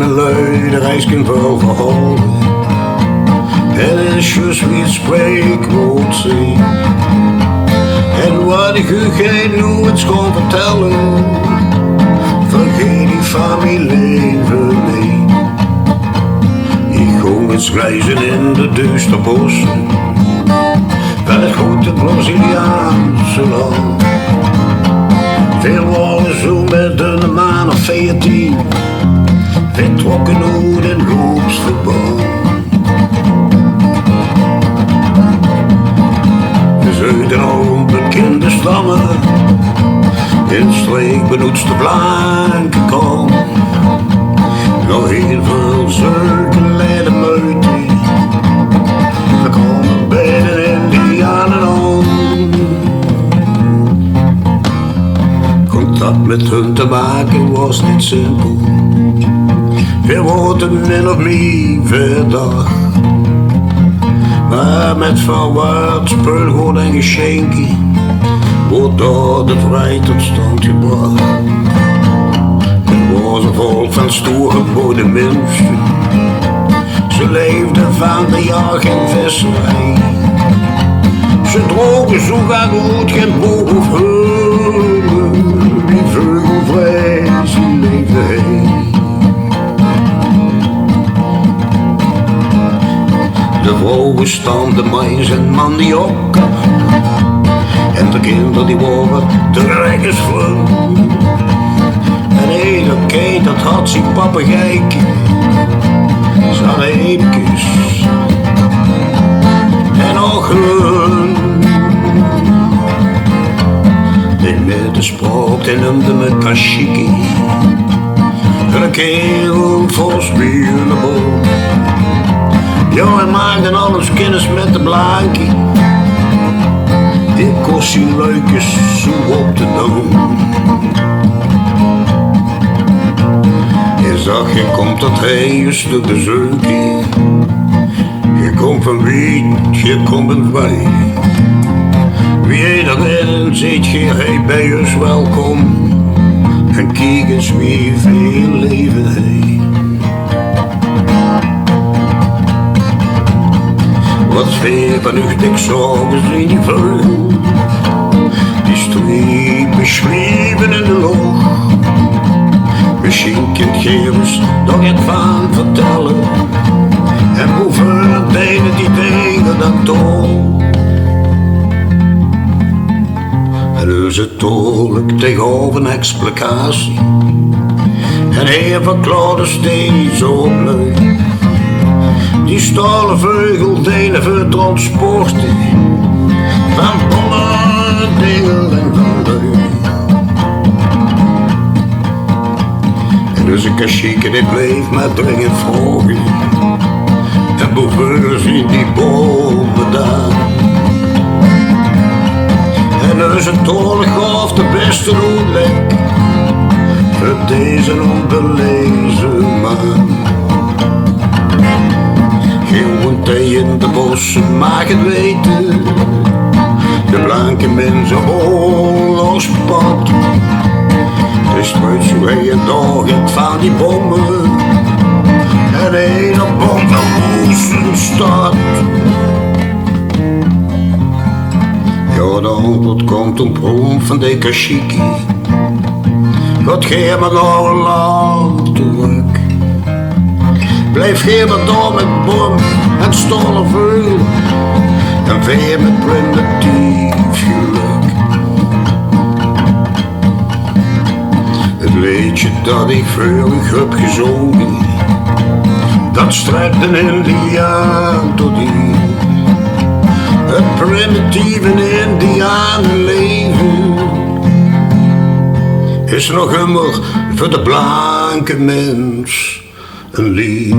mijn lui de reis kan verhouden. Het is juist wie het spreekwoord zie. En wat ik u geen nu eens kon vertellen, vergeet die van mijn leven niet. Ik ging eens reizen in de duistere bossen, bij het grote Braziliaanse land. Veel waren zo met een maan of 14, vertrokken uit een groepsverband. Uit een onbekende stammen, in streek benoemd de blanke kom. Nog heel veel zulke leiden muiten, we komen bij de Indianen om. Contact met hun te maken was niet simpel, we worden min of meer verdacht. Maar met verwaard speelgoed en geschenken wordt door de vrijheid tot stand gebracht. Het was een volk van stoergeboden mensen, ze leefden van de jacht en visserij. Ze droegen zo graag goed geen boog of heumen, die veugelvrij ze leefden heen. De vrouwen stonden mais en mandiokken, en de kinderen die waren trekkersvlug. En ieder kind dat had zijn papegijkje, ze hadden eetjes en ogen. In midden sprak en noemde me Kashiki, een kerel vol spierenboom. Ja, hij maakte alles kennis met de blankie, die kost zijn leukjes zo op te doen. Je zag, je komt dat hij stuk de zeukie, je komt van wie, je komt van wij. Wie erin ziet je, hij bij ons welkom, en kijk eens wie veel leven heeft. Wat veel van u dik zorgen in die vleugel, die strepen zweven in de lucht. Misschien kunt je ons nog het van vertellen, en hoeveel delen die tegen dat tol. En dus het tolk tegenover een explicatie, en hij verklaarde steeds opnieuw. Die stalen vleugel delen voor transporten van bommen, dingen en van leuk. En dus een Kashika die bleef maar dringend vragen, en boven zien die bomen daar. En dus een tolk gaf de beste uitleg voor deze onbelezen man. Geen thee in de bossen mag het weten, de blanke mensen vol ons pad. De struit zo heen en dag het van die bommen, en een op bom van woesten stad. Ja, de antwoord komt een bron van de Kashiki, God geef me nou een land terug. Blijf geen maar door met bom en stolen vuil, en veer met primitief geluk. Het liedje dat ik vurig heb gezongen, dat strijpt een Indiaan tot hier. Het primitieve Indianenleven is nog immer voor de blanke mens een lier.